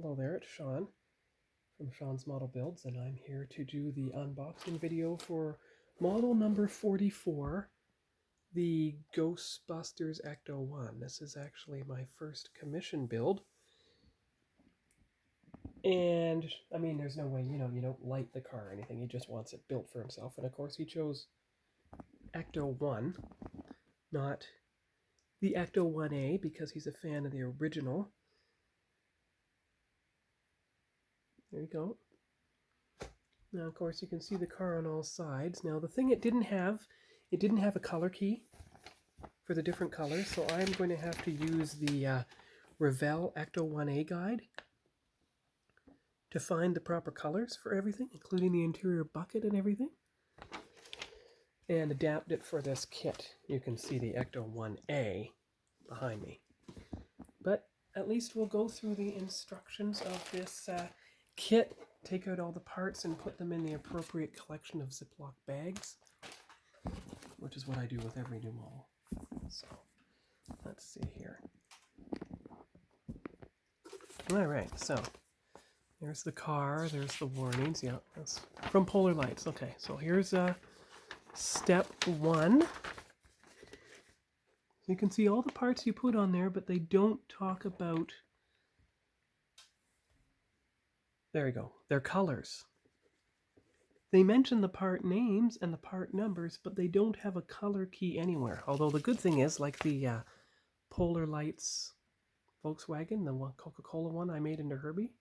Hello there, it's Sean from Sean's Model Builds, and I'm here to do the unboxing video for model number 44, the Ghostbusters ECTO-1. This is actually my first commission build. And, I mean, there's no way, you don't light the car or anything. He just wants it built for himself. And, of course, he chose ECTO-1, not the ECTO-1A, because he's a fan of the original. There you go. Now, of course, you can see the car on all sides. Now, the thing it didn't have a color key for the different colors, so I'm going to have to use the Revell ECTO-1A guide to find the proper colors for everything, including the interior bucket and everything, and adapt it for this kit. You can see the ECTO-1A behind me. But at least we'll go through the instructions of this kit, take out all the parts and put them in the appropriate collection of Ziploc bags, which is what I do with every new model. So let's see here. All right, so there's the car, there's the warnings. Yeah, that's from Polar Lights. Okay, so here's step 1. You can see all the parts you put on there, but they don't talk about, there you go, their colors. They mention the part names and the part numbers, but they don't have a color key anywhere. Although the good thing is, like the Polar Lights Volkswagen, the Coca-Cola one I made into Herbie,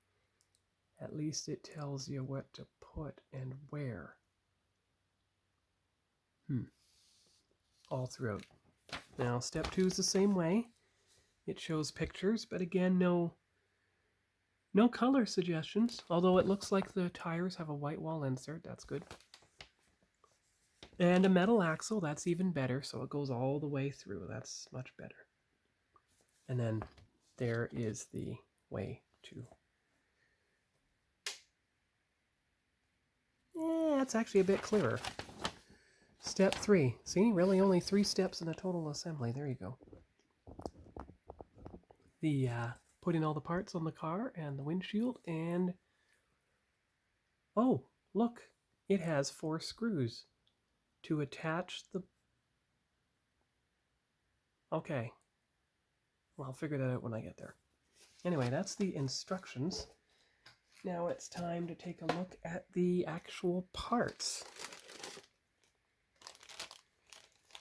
at least it tells you what to put and where. All throughout. Now, step 2 is the same way. It shows pictures, but again, no color suggestions, although it looks like the tires have a white wall insert. That's good. And a metal axle, that's even better, so it goes all the way through. That's much better. And then there is the way to... Yeah, that's actually a bit clearer. Step 3. See, really only 3 steps in a total assembly. There you go. The putting all the parts on the car and the windshield, and oh, look, it has 4 screws to attach the... Okay, well, I'll figure that out when I get there. Anyway, that's the instructions. Now it's time to take a look at the actual parts.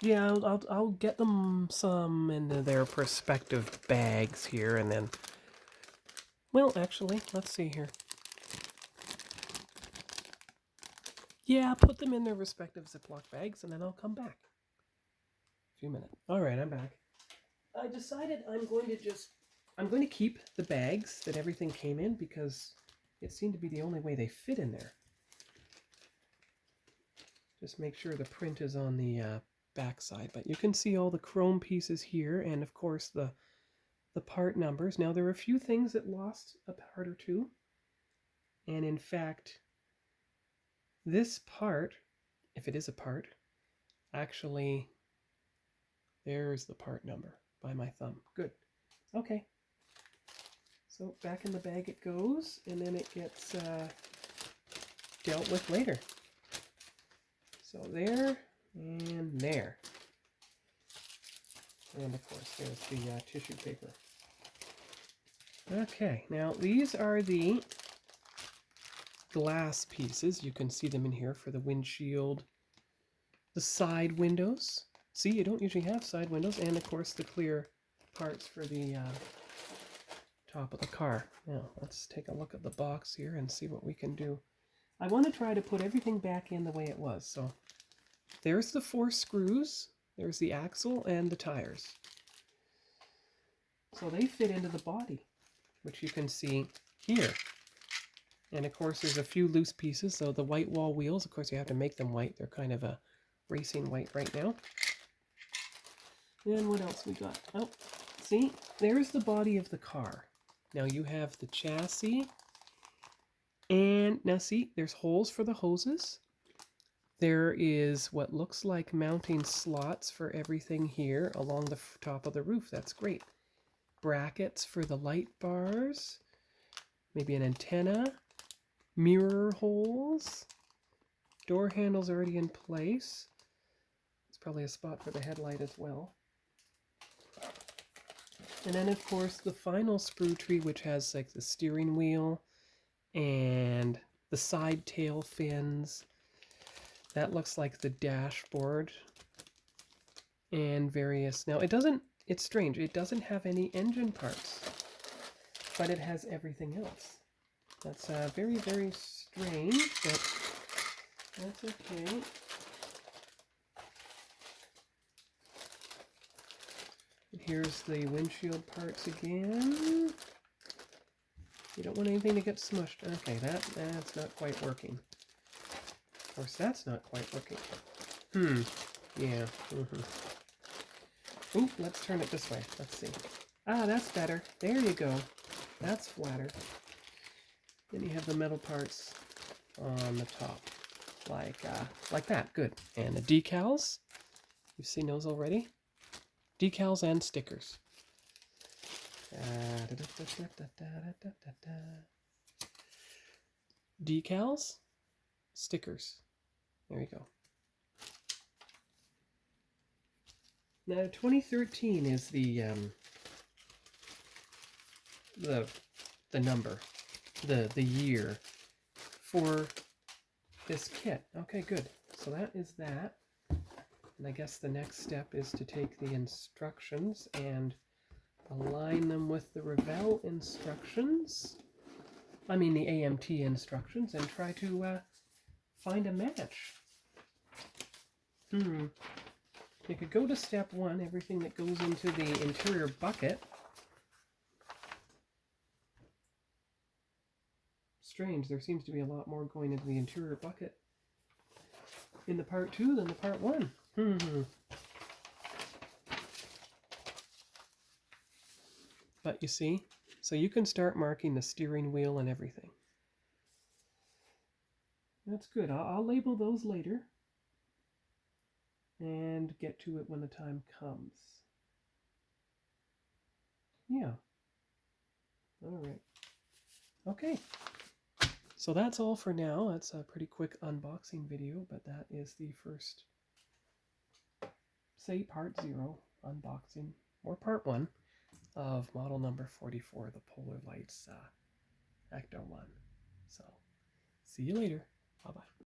Yeah, I'll get them some into their respective bags here, and then... Well, actually, let's see here. Yeah, put them in their respective Ziploc bags, and then I'll come back. A few minutes. All right, I'm back. I decided I'm going to keep the bags that everything came in, because it seemed to be the only way they fit in there. Just make sure the print is on the backside, but you can see all the chrome pieces here, and of course the part numbers. Now, there are a few things that lost a part or two, and in fact this part, if it is a part, actually, there's the part number by my thumb. Good. Okay, so back in the bag it goes, and then it gets dealt with later. So there and there. And of course, there's the tissue paper. Okay, now these are the glass pieces. You can see them in here for the windshield, the side windows. See, you don't usually have side windows, and of course the clear parts for the top of the car. Now, let's take a look at the box here and see what we can do. I want to try to put everything back in the way it was. So there's the 4 screws, there's the axle, and the tires. So they fit into the body, which you can see here. And of course there's a few loose pieces, so the white wall wheels, of course you have to make them white. They're kind of a racing white right now. And what else we got? Oh, see, there's the body of the car. Now you have the chassis, and now see, there's holes for the hoses. There is what looks like mounting slots for everything here along the top of the roof. That's great. Brackets for the light bars. maybe an antenna, mirror holes, door handles already in place. It's probably a spot for the headlight as well. And then of course the final sprue tree, which has like the steering wheel and the side tail fins. That looks like the dashboard and various. Now it doesn't, it's strange, it doesn't have any engine parts, but it has everything else. That's very, very strange, but that's okay. Here's the windshield parts again. You don't want anything to get smushed. Okay, that's not quite working. Of course, that's not quite working. Yeah. Ooh, let's turn it this way. Let's see. Ah, that's better. There you go. That's flatter. Then you have the metal parts on the top, like that. Good. And the decals. You've seen those already. Decals and stickers. Decals, stickers. There you go. Now 2013 is the number, the year for this kit. Okay, good. So that is that. And I guess the next step is to take the instructions and align them with the Revell instructions. I mean the AMT instructions, and try to find a match. You could go to step 1, everything that goes into the interior bucket. Strange, there seems to be a lot more going into the interior bucket in the part 2 than the part 1. But you see, so you can start marking the steering wheel and everything. That's good. I'll label those later and get to it when the time comes. Yeah. All right. Okay. So that's all for now. That's a pretty quick unboxing video, but that is the first, say, part 0 unboxing, or part 1 of model number 44, the Polar Lights ECTO-1. So, see you later. Bye-bye.